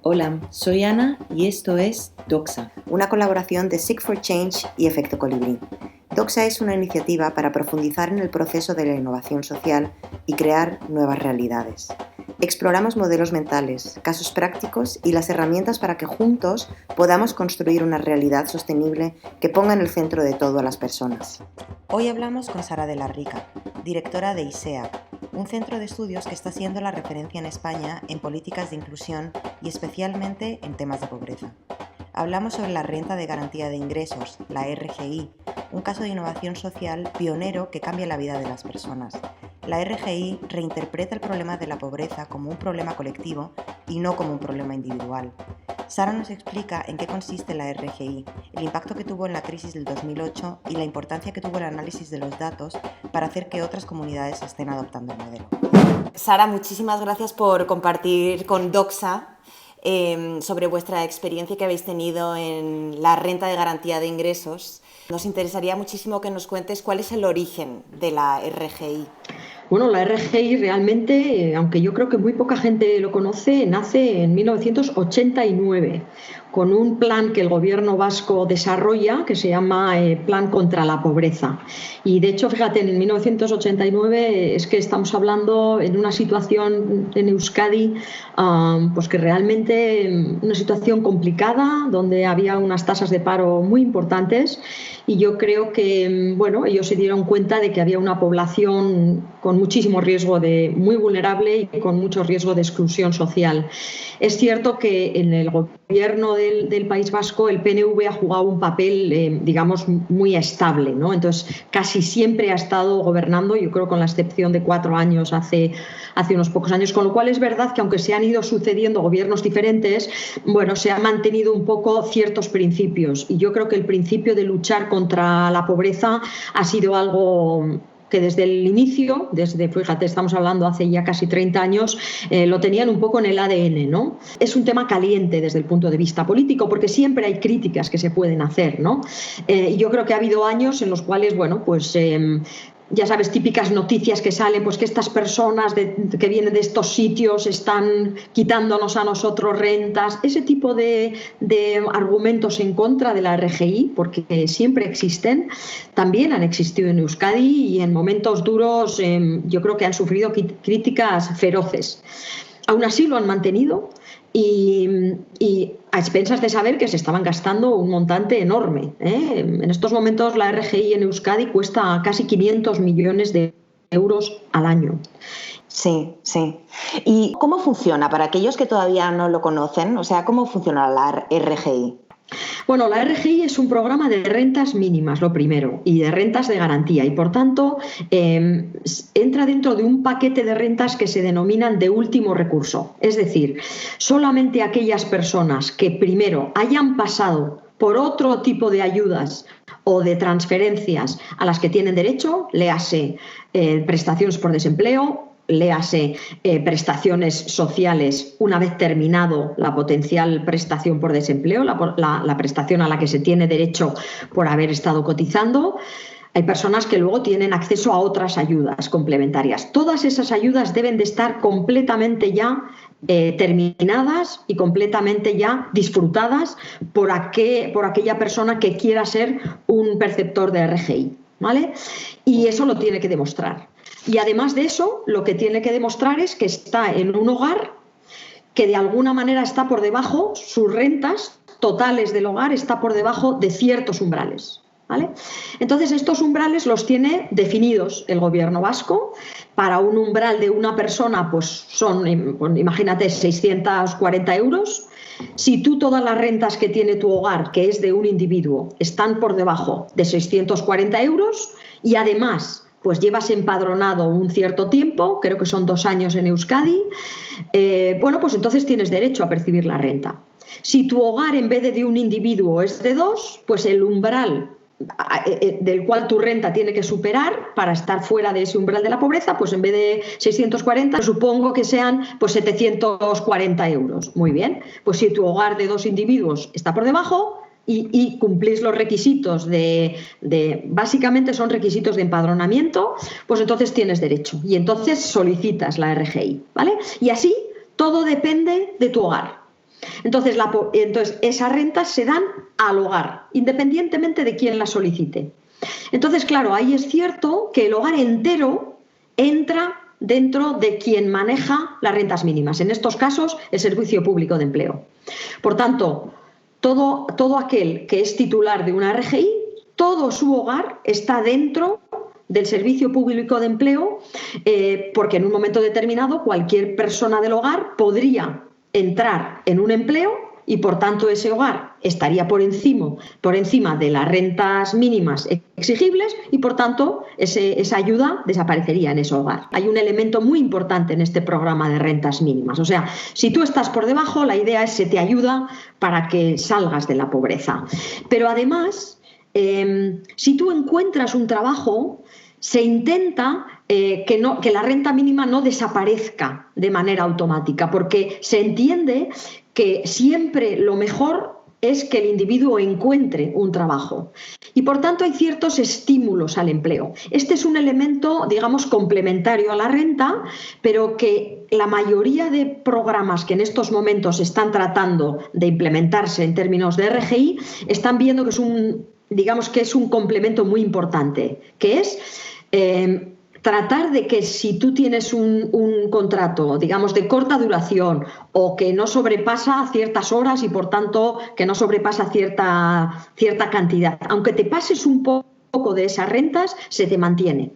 Hola, soy Ana y esto es Doxa, una colaboración de Seek for Change y Efecto Colibrí. Doxa es una iniciativa para profundizar en el proceso de la innovación social y crear nuevas realidades. Exploramos modelos mentales, casos prácticos y las herramientas para que juntos podamos construir una realidad sostenible que ponga en el centro de todo a las personas. Hoy hablamos con Sara de la Rica, directora de ISEA, un centro de estudios que está siendo la referencia en España en políticas de inclusión y especialmente en temas de pobreza. Hablamos sobre la renta de garantía de ingresos, la RGI, un caso de innovación social pionero que cambia la vida de las personas. La RGI reinterpreta el problema de la pobreza como un problema colectivo y no como un problema individual. Sara nos explica en qué consiste la RGI, el impacto que tuvo en la crisis del 2008 y la importancia que tuvo el análisis de los datos para hacer que otras comunidades estén adoptando el modelo. Sara, muchísimas gracias por compartir con Doxa sobre vuestra experiencia que habéis tenido en la renta de garantía de ingresos. Nos interesaría muchísimo que nos cuentes cuál es el origen de la RGI. Bueno, la RGI realmente, aunque yo creo que muy poca gente lo conoce, nace en 1989 con un plan que el gobierno vasco desarrolla que se llama Plan contra la Pobreza. Y de hecho, fíjate, en 1989 es que estamos hablando en una situación en Euskadi pues que realmente una situación complicada, donde había unas tasas de paro muy importantes. Y yo creo que, bueno, ellos se dieron cuenta de que había una población con muchísimo riesgo muy vulnerable y con mucho riesgo de exclusión social. Es cierto que en el gobierno del País Vasco el PNV ha jugado un papel, digamos, muy estable, ¿no? Entonces, casi siempre ha estado gobernando, yo creo con la excepción de 4 años hace unos pocos años, con lo cual es verdad que aunque se han ido sucediendo gobiernos diferentes, bueno, se han mantenido un poco ciertos principios. Y yo creo que el principio de luchar contra la pobreza ha sido algo que desde el inicio, fíjate, estamos hablando hace ya casi 30 años, lo tenían un poco en el ADN, ¿no? Es un tema caliente desde el punto de vista político, porque siempre hay críticas que se pueden hacer, ¿no? Yo creo que ha habido años en los cuales, bueno, pues ya sabes, típicas noticias que salen, pues que estas personas que vienen de estos sitios están quitándonos a nosotros rentas, ese tipo de argumentos en contra de la RGI, porque siempre existen, también han existido en Euskadi y en momentos duros yo creo que han sufrido críticas feroces. Aún así lo han mantenido y a expensas de saber que se estaban gastando un montante enorme. En estos momentos la RGI en Euskadi cuesta casi 500 millones de euros al año. Sí, sí. ¿Y cómo funciona? Para aquellos que todavía no lo conocen, o sea, ¿cómo funciona la RGI? Bueno, la RGI es un programa de rentas mínimas, lo primero, y de rentas de garantía, y por tanto entra dentro de un paquete de rentas que se denominan de último recurso. Es decir, solamente aquellas personas que primero hayan pasado por otro tipo de ayudas o de transferencias a las que tienen derecho, léase prestaciones por desempleo, léase prestaciones sociales una vez terminado la potencial prestación por desempleo, la prestación a la que se tiene derecho por haber estado cotizando. Hay personas que luego tienen acceso a otras ayudas complementarias. Todas esas ayudas deben de estar completamente ya terminadas y completamente ya disfrutadas por aquella persona que quiera ser un perceptor de RGI, ¿vale? Y eso lo tiene que demostrar. Y además de eso, lo que tiene que demostrar es que está en un hogar que de alguna manera está por debajo, sus rentas totales del hogar está por debajo de ciertos umbrales, ¿vale? Entonces estos umbrales los tiene definidos el gobierno vasco. Para un umbral de una persona pues son, imagínate, 640 euros. Si tú todas las rentas que tiene tu hogar, que es de un individuo, están por debajo de 640 euros y además pues llevas empadronado un cierto tiempo, creo que son 2 años en Euskadi, bueno, pues entonces tienes derecho a percibir la renta. Si tu hogar en vez de un individuo es de 2, pues el umbral del cual tu renta tiene que superar para estar fuera de ese umbral de la pobreza, pues en vez de 640, supongo que sean pues 740 euros. Muy bien, pues si tu hogar de 2 individuos está por debajo, y cumplís los requisitos básicamente son requisitos de empadronamiento, pues entonces tienes derecho y entonces solicitas la RGI, ¿vale? Y así todo depende de tu hogar. Entonces esas rentas se dan al hogar, independientemente de quién las solicite. Entonces, claro, ahí es cierto que el hogar entero entra dentro de quien maneja las rentas mínimas, en estos casos el Servicio Público de Empleo. Por tanto, todo aquel que es titular de una RGI, todo su hogar está dentro del Servicio Público de Empleo, porque en un momento determinado cualquier persona del hogar podría entrar en un empleo y por tanto ese hogar estaría por encima de las rentas mínimas exigibles y por tanto esa ayuda desaparecería en ese hogar. Hay un elemento muy importante en este programa de rentas mínimas. O sea, si tú estás por debajo, la idea es que se te ayuda para que salgas de la pobreza. Pero además, si tú encuentras un trabajo, se intenta que la renta mínima no desaparezca de manera automática, porque se entiende que siempre lo mejor es que el individuo encuentre un trabajo y por tanto hay ciertos estímulos al empleo. Este es un elemento, digamos, complementario a la renta, pero que la mayoría de programas que en estos momentos están tratando de implementarse en términos de RGI están viendo que es un complemento muy importante, que es tratar de que si tú tienes un contrato, digamos, de corta duración o que no sobrepasa ciertas horas y, por tanto, que no sobrepasa cierta cantidad, aunque te pases un poco de esas rentas, se te mantiene.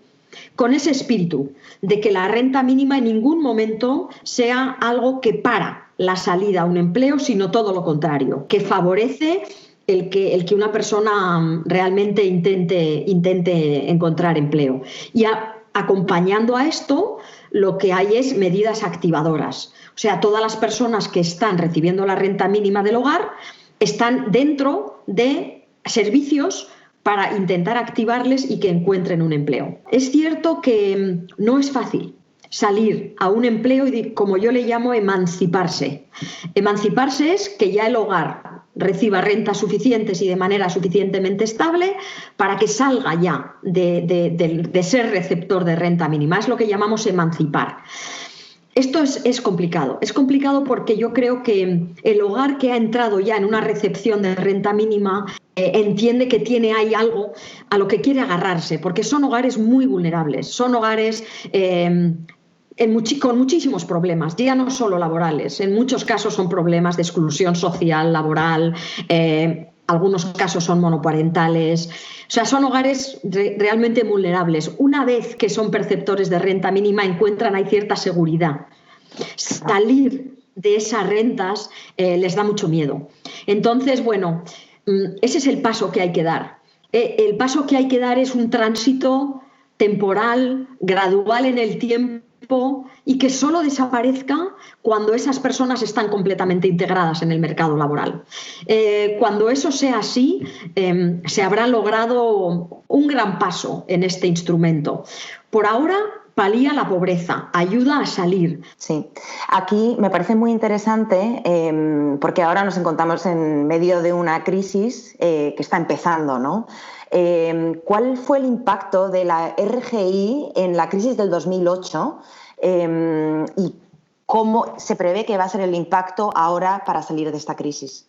Con ese espíritu de que la renta mínima en ningún momento sea algo que para la salida a un empleo, sino todo lo contrario, que favorece el que una persona realmente intente encontrar empleo. Y acompañando a esto, lo que hay es medidas activadoras. O sea, todas las personas que están recibiendo la renta mínima del hogar están dentro de servicios para intentar activarles y que encuentren un empleo. Es cierto que no es fácil salir a un empleo y, como yo le llamo, emanciparse. Emanciparse es que ya el hogar reciba rentas suficientes y de manera suficientemente estable para que salga ya de ser receptor de renta mínima. Es lo que llamamos emancipar. Esto es complicado. Es complicado porque yo creo que el hogar que ha entrado ya en una recepción de renta mínima entiende que tiene ahí algo a lo que quiere agarrarse, porque son hogares muy vulnerables, son hogares con muchísimos problemas, ya no solo laborales, en muchos casos son problemas de exclusión social, laboral, algunos casos son monoparentales, o sea, son hogares realmente vulnerables. Una vez que son perceptores de renta mínima encuentran ahí cierta seguridad. Salir de esas rentas les da mucho miedo. Entonces, bueno, ese es el paso que hay que dar. El paso que hay que dar es un tránsito temporal, gradual en el tiempo, y que solo desaparezca cuando esas personas están completamente integradas en el mercado laboral. Cuando eso sea así, se habrá logrado un gran paso en este instrumento. Por ahora, palía la pobreza, ayuda a salir. Sí, aquí me parece muy interesante porque ahora nos encontramos en medio de una crisis que está empezando, ¿no? ¿Cuál fue el impacto de la RGI en la crisis del 2008 y cómo se prevé que va a ser el impacto ahora para salir de esta crisis?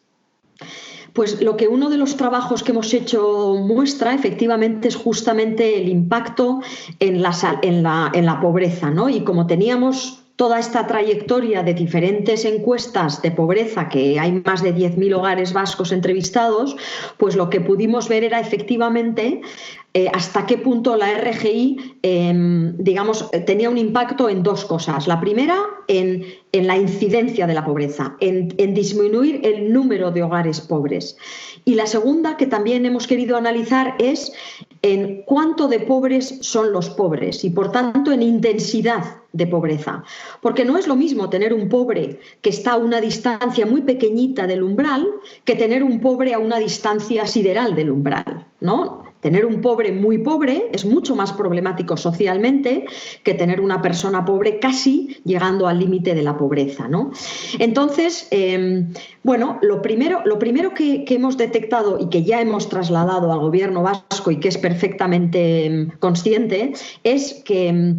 Pues lo que uno de los trabajos que hemos hecho muestra efectivamente es justamente el impacto en la pobreza, ¿no? Y como teníamos toda esta trayectoria de diferentes encuestas de pobreza, que hay más de 10.000 hogares vascos entrevistados, pues lo que pudimos ver era efectivamente hasta qué punto la RGI, tenía un impacto en dos cosas. La primera, en la incidencia de la pobreza, en disminuir el número de hogares pobres. Y la segunda, que también hemos querido analizar, es en cuánto de pobres son los pobres y, por tanto, en intensidad de pobreza. Porque no es lo mismo tener un pobre que está a una distancia muy pequeñita del umbral que tener un pobre a una distancia sideral del umbral, ¿no? Tener un pobre muy pobre es mucho más problemático socialmente que tener una persona pobre casi llegando al límite de la pobreza, ¿no? Entonces, lo primero que hemos detectado y que ya hemos trasladado al gobierno vasco y que es perfectamente consciente es que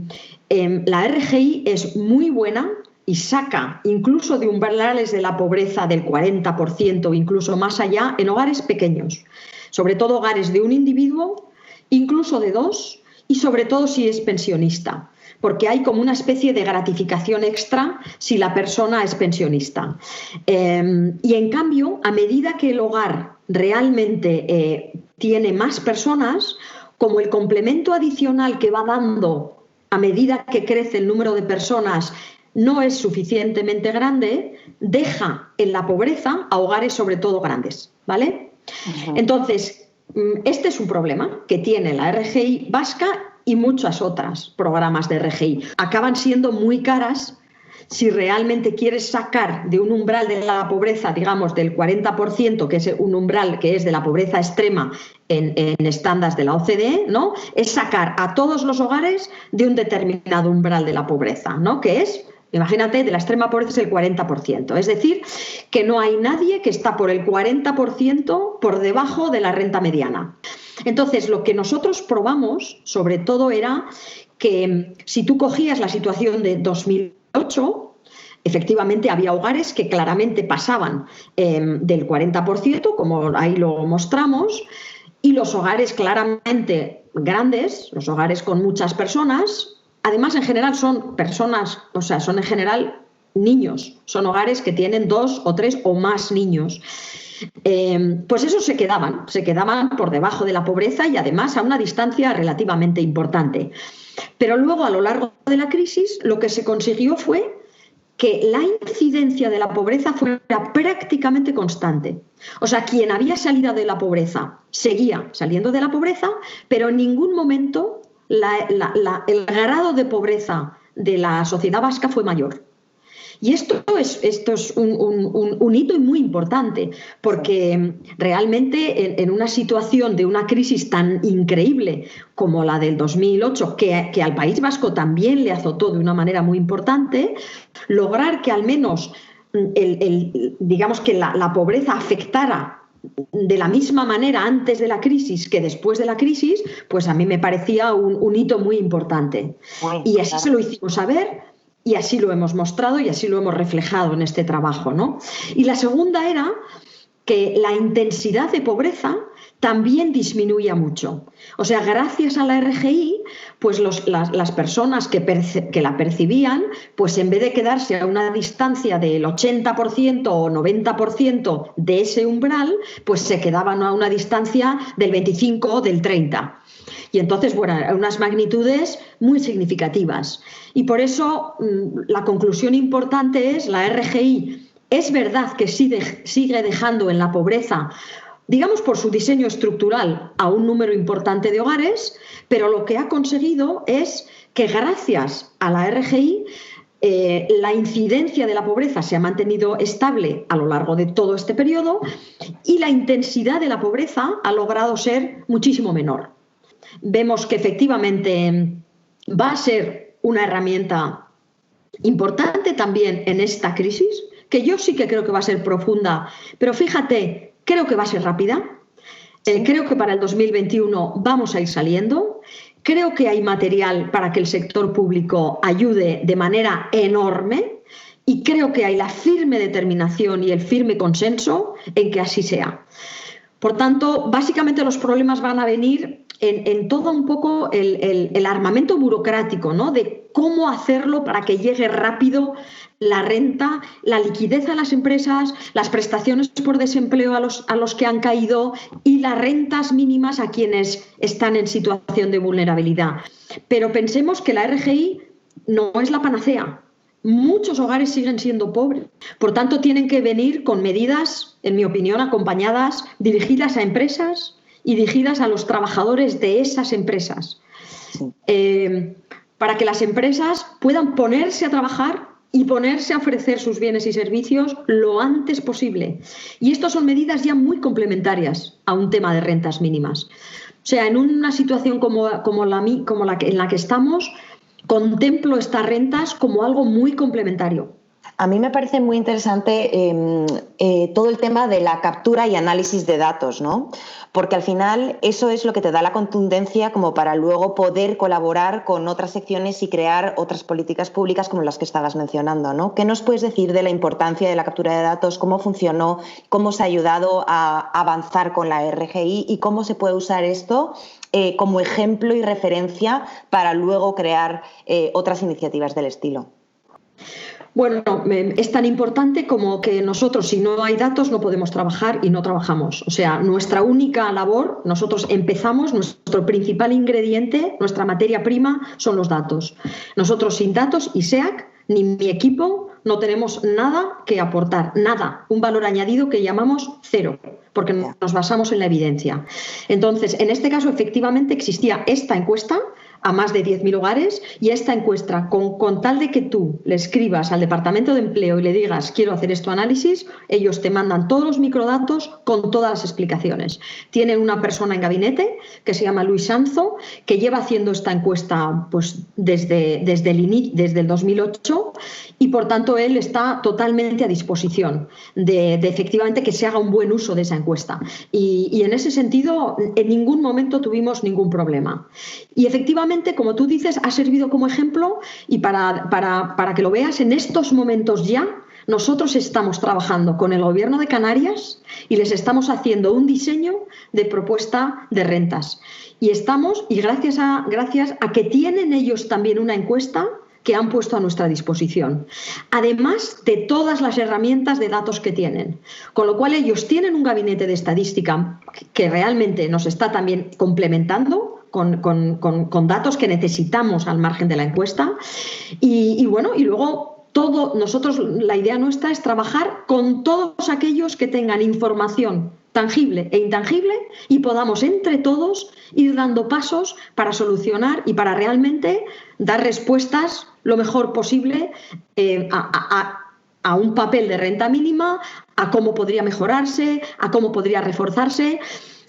la RGI es muy buena y saca incluso de umbrales de la pobreza del 40%, incluso más allá, en hogares pequeños, sobre todo hogares de un individuo, incluso de dos, y sobre todo si es pensionista, porque hay como una especie de gratificación extra si la persona es pensionista. Y en cambio, a medida que el hogar realmente tiene más personas, como el complemento adicional que va dando a medida que crece el número de personas no es suficientemente grande, deja en la pobreza a hogares sobre todo grandes, ¿vale? Entonces, este es un problema que tiene la RGI vasca y muchas otras programas de RGI. Acaban siendo muy caras si realmente quieres sacar de un umbral de la pobreza, digamos, del 40%, que es un umbral que es de la pobreza extrema en estándares de la OCDE, ¿no? Es sacar a todos los hogares de un determinado umbral de la pobreza, ¿no? Que es, imagínate, de la extrema pobreza es el 40%. Es decir, que no hay nadie que está por el 40% por debajo de la renta mediana. Entonces, lo que nosotros probamos, sobre todo, era que si tú cogías la situación de 2008, efectivamente había hogares que claramente pasaban del 40%, como ahí lo mostramos, y los hogares claramente grandes, los hogares con muchas personas, además en general son personas, o sea, son en general niños, son hogares que tienen 2 o 3 o más niños. Pues esos se quedaban por debajo de la pobreza y además a una distancia relativamente importante. Pero luego, a lo largo de la crisis, lo que se consiguió fue que la incidencia de la pobreza fuera prácticamente constante. O sea, quien había salido de la pobreza seguía saliendo de la pobreza, pero en ningún momento el grado de pobreza de la sociedad vasca fue mayor. Y esto es un hito muy importante, porque realmente en una situación de una crisis tan increíble como la del 2008, que al País Vasco también le azotó de una manera muy importante, lograr que al menos digamos que la pobreza afectara de la misma manera antes de la crisis que después de la crisis, pues a mí me parecía un hito muy importante. Y así se lo hicimos saber. Y así lo hemos mostrado y así lo hemos reflejado en este trabajo, ¿no? Y la segunda era que la intensidad de pobreza también disminuía mucho. O sea, gracias a la RGI, pues las personas que la percibían, pues en vez de quedarse a una distancia del 80% o 90% de ese umbral, pues se quedaban a una distancia del 25 o del 30%. Y entonces, bueno, unas magnitudes muy significativas. Y por eso la conclusión importante es, la RGI es verdad que sigue dejando en la pobreza, digamos por su diseño estructural, a un número importante de hogares, pero lo que ha conseguido es que gracias a la RGI la incidencia de la pobreza se ha mantenido estable a lo largo de todo este periodo y la intensidad de la pobreza ha logrado ser muchísimo menor. Vemos que efectivamente va a ser una herramienta importante también en esta crisis, que yo sí que creo que va a ser profunda, pero fíjate, creo que va a ser rápida. Creo que para el 2021 vamos a ir saliendo. Creo que hay material para que el sector público ayude de manera enorme y creo que hay la firme determinación y el firme consenso en que así sea. Por tanto, básicamente los problemas van a venir en todo un poco el armamento burocrático, ¿no? De cómo hacerlo para que llegue rápido la renta, la liquidez a las empresas, las prestaciones por desempleo a los que han caído y las rentas mínimas a quienes están en situación de vulnerabilidad. Pero pensemos que la RGI no es la panacea. Muchos hogares siguen siendo pobres. Por tanto, tienen que venir con medidas, en mi opinión, acompañadas, dirigidas a empresas y dirigidas a los trabajadores de esas empresas. Para que las empresas puedan ponerse a trabajar y ponerse a ofrecer sus bienes y servicios lo antes posible. Y estas son medidas ya muy complementarias a un tema de rentas mínimas. O sea, en una situación como la en la que estamos, contemplo estas rentas como algo muy complementario. A mí me parece muy interesante todo el tema de la captura y análisis de datos, ¿no? Porque al final eso es lo que te da la contundencia como para luego poder colaborar con otras secciones y crear otras políticas públicas como las que estabas mencionando, ¿no? ¿Qué nos puedes decir de la importancia de la captura de datos, cómo funcionó, cómo se ha ayudado a avanzar con la RGI y cómo se puede usar esto como ejemplo y referencia para luego crear otras iniciativas del estilo? Bueno, es tan importante como que nosotros, si no hay datos, no podemos trabajar y no trabajamos. O sea, nuestra única labor, nosotros empezamos, nuestro principal ingrediente, nuestra materia prima, son los datos. Nosotros sin datos, ISEAC, ni mi equipo, no tenemos nada que aportar, nada, un valor añadido que llamamos cero, porque nos basamos en la evidencia. Entonces, en este caso, efectivamente, existía esta encuesta a más de 10.000 hogares y esta encuesta, con tal de que tú le escribas al Departamento de Empleo y le digas quiero hacer este análisis, ellos te mandan todos los microdatos con todas las explicaciones. Tienen una persona en gabinete que se llama Luis Sanzo, que lleva haciendo esta encuesta pues, desde el 2008 y por tanto él está totalmente a disposición de efectivamente que se haga un buen uso de esa encuesta. Y en ese sentido en ningún momento tuvimos ningún problema. Y efectivamente, como tú dices, ha servido como ejemplo y para que lo veas, en estos momentos ya nosotros estamos trabajando con el Gobierno de Canarias y les estamos haciendo un diseño de propuesta de rentas. Y gracias a que tienen ellos también una encuesta que han puesto a nuestra disposición, además de todas las herramientas de datos que tienen. Con lo cual ellos tienen un gabinete de estadística que realmente nos está también complementando con datos que necesitamos al margen de la encuesta. Y luego nosotros, la idea nuestra es trabajar con todos aquellos que tengan información tangible e intangible y podamos entre todos ir dando pasos para solucionar y para realmente dar respuestas lo mejor posible a un papel de renta mínima, a cómo podría mejorarse, a cómo podría reforzarse.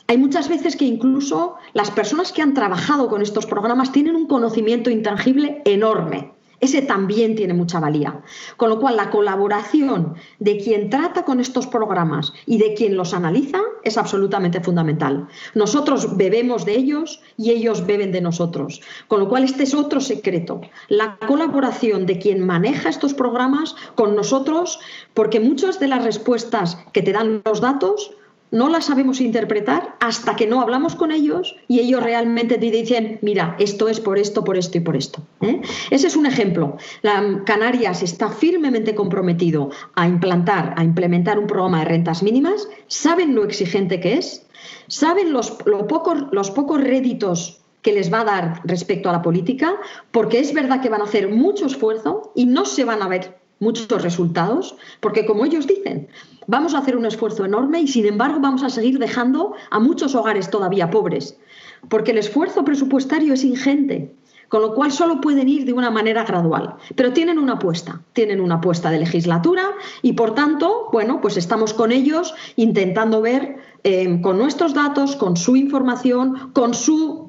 Hay muchas veces que incluso las personas que han trabajado con estos programas tienen un conocimiento intangible enorme. Ese también tiene mucha valía. Con lo cual, la colaboración de quien trata con estos programas y de quien los analiza es absolutamente fundamental. Nosotros bebemos de ellos y ellos beben de nosotros. Con lo cual, este es otro secreto. La colaboración de quien maneja estos programas con nosotros, porque muchas de las respuestas que te dan los datos no las sabemos interpretar hasta que no hablamos con ellos y ellos realmente te dicen, mira, esto es por esto y por esto. Ese es un ejemplo. Canarias está firmemente comprometido a implementar un programa de rentas mínimas. Saben lo exigente que es, saben los pocos réditos que les va a dar respecto a la política, porque es verdad que van a hacer mucho esfuerzo y no se van a ver muchos resultados, porque como ellos dicen, vamos a hacer un esfuerzo enorme y sin embargo vamos a seguir dejando a muchos hogares todavía pobres, porque el esfuerzo presupuestario es ingente, con lo cual solo pueden ir de una manera gradual, pero tienen una apuesta de legislatura y por tanto, bueno, pues estamos con ellos intentando ver con nuestros datos, con su información, con sus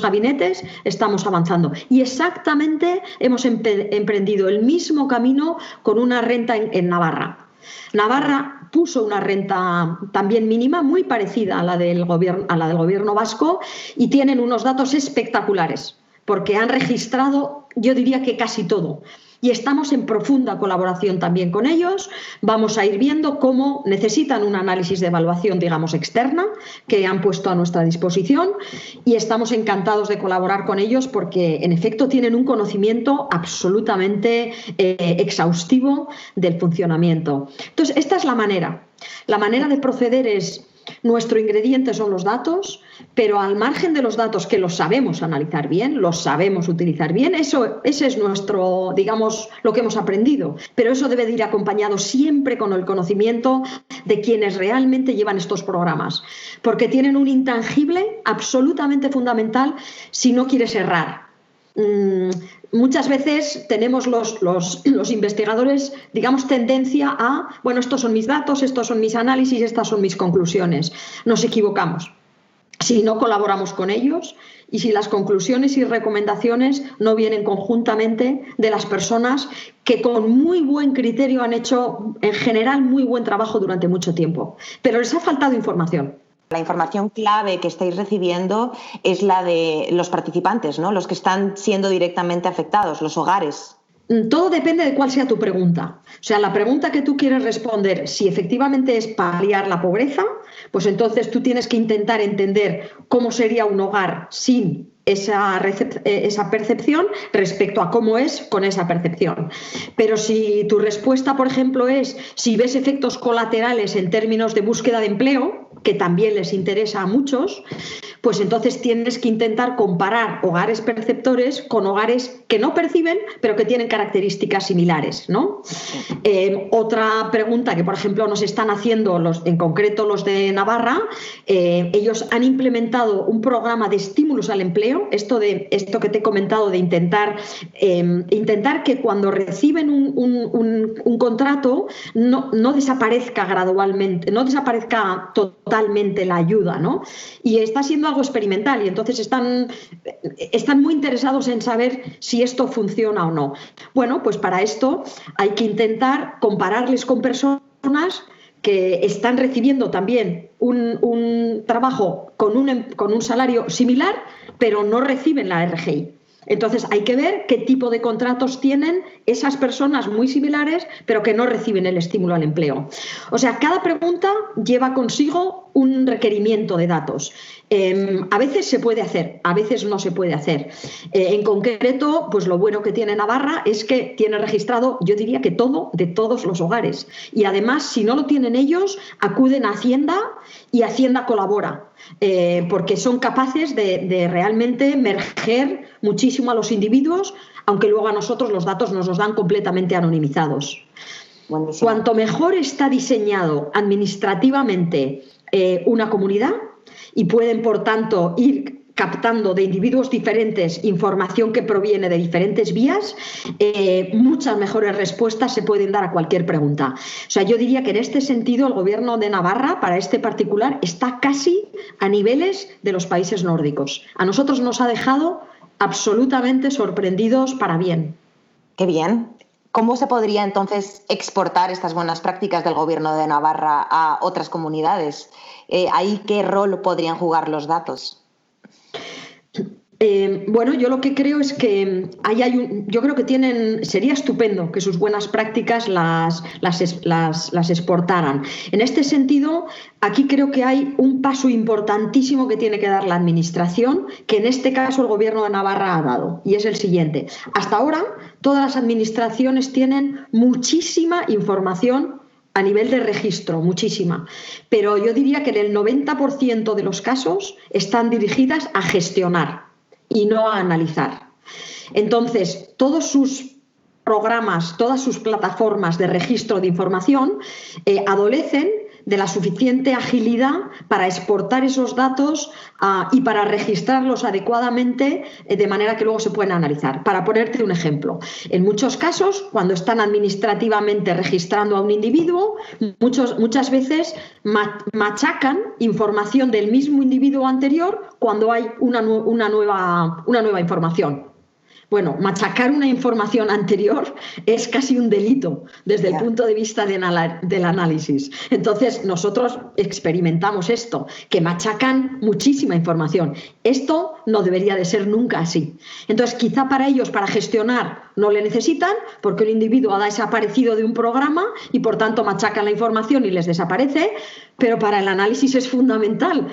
gabinetes, estamos avanzando. Y exactamente hemos emprendido el mismo camino con una renta en Navarra. Navarra puso una renta también mínima muy parecida a la del gobierno vasco y tienen unos datos espectaculares porque han registrado, yo diría que casi todo. Y estamos en profunda colaboración también con ellos. Vamos a ir viendo cómo necesitan un análisis de evaluación, digamos, externa que han puesto a nuestra disposición y estamos encantados de colaborar con ellos porque, en efecto, tienen un conocimiento absolutamente exhaustivo del funcionamiento. Entonces, esta es la manera. La manera de proceder es... Nuestro ingrediente son los datos, pero al margen de los datos que los sabemos analizar bien, los sabemos utilizar bien, ese es nuestro, digamos, lo que hemos aprendido. Pero eso debe de ir acompañado siempre con el conocimiento de quienes realmente llevan estos programas, porque tienen un intangible absolutamente fundamental si no quieres errar. Muchas veces tenemos los investigadores, digamos, tendencia a, bueno, estos son mis datos, estos son mis análisis, estas son mis conclusiones. Nos equivocamos. si no colaboramos con ellos y si las conclusiones y recomendaciones no vienen conjuntamente de las personas que con muy buen criterio han hecho en general muy buen trabajo durante mucho tiempo, pero les ha faltado información. La información clave que estáis recibiendo es la de los participantes, ¿no? Los que están siendo directamente afectados, los hogares. Todo depende de cuál sea tu pregunta. O sea, la pregunta que tú quieres responder, si efectivamente es paliar la pobreza, pues entonces tú tienes que intentar entender cómo sería un hogar sin esa percepción respecto a cómo es con esa percepción. Pero si tu respuesta, por ejemplo, es si ves efectos colaterales en términos de búsqueda de empleo, que también les interesa a muchos, pues entonces tienes que intentar comparar hogares perceptores con hogares que no perciben, pero que tienen características similares, ¿no? Otra pregunta que, por ejemplo, nos están haciendo en concreto los de Navarra, ellos han implementado un programa de estímulos al empleo, esto que te he comentado de intentar que cuando reciben un contrato no desaparezca gradualmente, no desaparezca totalmente la ayuda, ¿no? Y está siendo algo experimental y entonces están muy interesados en saber si esto funciona o no. Bueno, pues para esto hay que intentar compararles con personas que están recibiendo también un trabajo con un salario similar, pero no reciben la RGI. Entonces hay que ver qué tipo de contratos tienen esas personas muy similares, pero que no reciben el estímulo al empleo. O sea, cada pregunta lleva consigo un requerimiento de datos. A veces se puede hacer, a veces no se puede hacer. En concreto, pues lo bueno que tiene Navarra es que tiene registrado, yo diría que todo, de todos los hogares. Y además, si no lo tienen ellos, acuden a Hacienda y Hacienda colabora. Porque son capaces de realmente merger muchísimo a los individuos, aunque luego a nosotros los datos nos los dan completamente anonimizados. Buenísimo. Cuanto mejor está diseñado administrativamente una comunidad y pueden, por tanto, ir captando de individuos diferentes información que proviene de diferentes vías, muchas mejores respuestas se pueden dar a cualquier pregunta. O sea, yo diría que en este sentido el Gobierno de Navarra, para este particular, está casi a niveles de los países nórdicos. A nosotros nos ha dejado absolutamente sorprendidos para bien. Qué bien. ¿Cómo se podría entonces exportar estas buenas prácticas del Gobierno de Navarra a otras comunidades? ¿Ahí qué rol podrían jugar los datos? Bueno, yo lo que creo es que yo creo que sería estupendo que sus buenas prácticas las exportaran. En este sentido, aquí creo que hay un paso importantísimo que tiene que dar la Administración, que en este caso el Gobierno de Navarra ha dado, y es el siguiente. Hasta ahora, todas las administraciones tienen muchísima información a nivel de registro, muchísima. Pero yo diría que en el 90% de los casos están dirigidas a gestionar y no a analizar. Entonces, todos sus programas, todas sus plataformas de registro de información adolecen de la suficiente agilidad para exportar esos datos y para registrarlos adecuadamente de manera que luego se puedan analizar. Para ponerte un ejemplo, en muchos casos, cuando están administrativamente registrando a un individuo, muchas veces machacan información del mismo individuo anterior cuando hay una nueva información. Bueno, machacar una información anterior es casi un delito desde el punto de vista del análisis. Entonces, nosotros experimentamos esto, que machacan muchísima información. Esto no debería de ser nunca así. Entonces, quizá para ellos, para gestionar, no le necesitan porque un individuo ha desaparecido de un programa y, por tanto, machacan la información y les desaparece, pero para el análisis es fundamental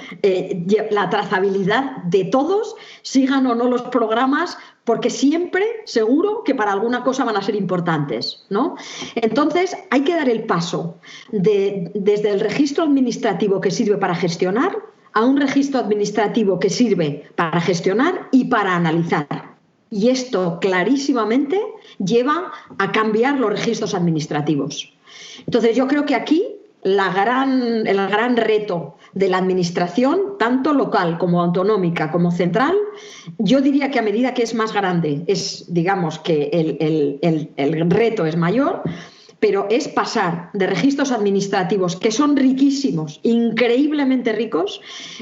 la trazabilidad de todos, sigan o no los programas, porque siempre, seguro, que para alguna cosa van a ser importantes, ¿no? Entonces, hay que dar el paso desde el registro administrativo que sirve para gestionar a un registro administrativo que sirve para gestionar y para analizar. Y esto clarísimamente lleva a cambiar los registros administrativos. Entonces, yo creo que aquí el gran reto de la administración, tanto local como autonómica como central, yo diría que a medida que es más grande, digamos que el reto es mayor, pero es pasar de registros administrativos que son riquísimos, increíblemente ricos,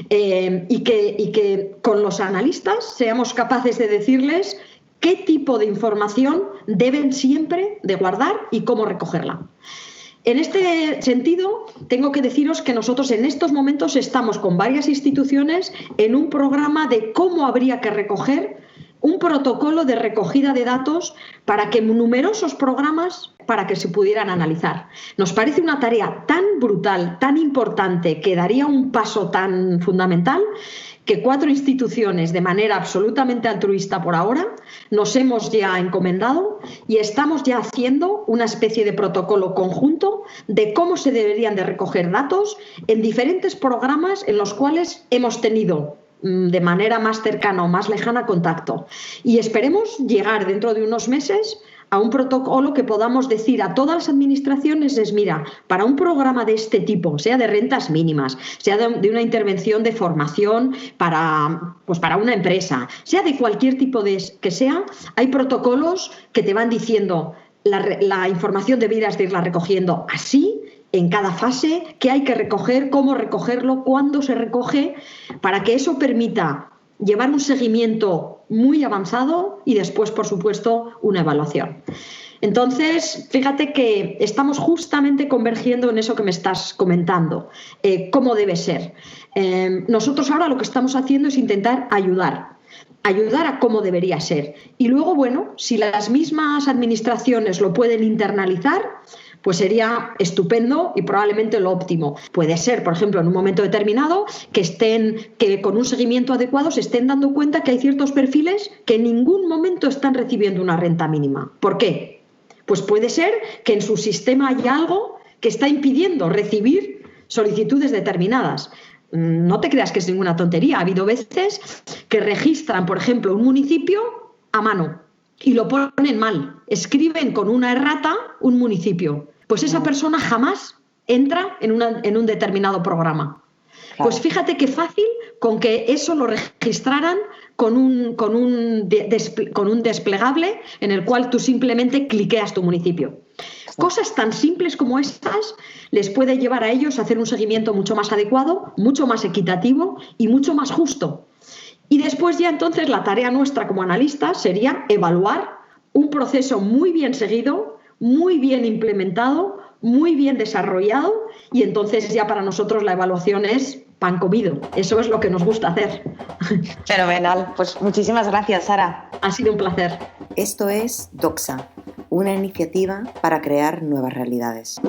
y que con los analistas seamos capaces de decirles qué tipo de información deben siempre de guardar y cómo recogerla. En este sentido, tengo que deciros que nosotros en estos momentos estamos con varias instituciones en un programa de cómo habría que recoger un protocolo de recogida de datos para que numerosos programas para que se pudieran analizar. Nos parece una tarea tan brutal, tan importante, que daría un paso tan fundamental, que 4 instituciones, de manera absolutamente altruista por ahora, nos hemos ya encomendado y estamos ya haciendo una especie de protocolo conjunto de cómo se deberían de recoger datos en diferentes programas en los cuales hemos tenido de manera más cercana o más lejana contacto. Y esperemos llegar dentro de unos meses a un protocolo que podamos decir a todas las administraciones es, mira, para un programa de este tipo, sea de rentas mínimas, sea de una intervención de formación para una empresa, sea de cualquier tipo que sea, hay protocolos que te van diciendo la información deberías de irla recogiendo así, en cada fase, qué hay que recoger, cómo recogerlo, cuándo se recoge, para que eso permita llevar un seguimiento muy avanzado y después, por supuesto, una evaluación. Entonces, fíjate que estamos justamente convergiendo en eso que me estás comentando, cómo debe ser. Nosotros ahora lo que estamos haciendo es intentar ayudar a cómo debería ser. Y luego, bueno, si las mismas administraciones lo pueden internalizar, pues sería estupendo y probablemente lo óptimo. Puede ser, por ejemplo, en un momento determinado que con un seguimiento adecuado se estén dando cuenta que hay ciertos perfiles que en ningún momento están recibiendo una renta mínima. ¿Por qué? Pues puede ser que en su sistema haya algo que está impidiendo recibir solicitudes determinadas. No te creas que es ninguna tontería. Ha habido veces que registran, por ejemplo, un municipio a mano y lo ponen mal. Escriben con una errata un municipio. Pues esa persona jamás entra en un determinado programa. Claro. Pues fíjate qué fácil con que eso lo registraran con un desplegable en el cual tú simplemente cliqueas tu municipio. Cosas tan simples como estas les puede llevar a ellos a hacer un seguimiento mucho más adecuado, mucho más equitativo y mucho más justo. Y después ya entonces la tarea nuestra como analistas sería evaluar un proceso muy bien seguido, muy bien implementado, muy bien desarrollado, y entonces ya para nosotros la evaluación es pan comido. Eso es lo que nos gusta hacer. Fenomenal. Pues muchísimas gracias, Sara. Ha sido un placer. Esto es Doxa, una iniciativa para crear nuevas realidades.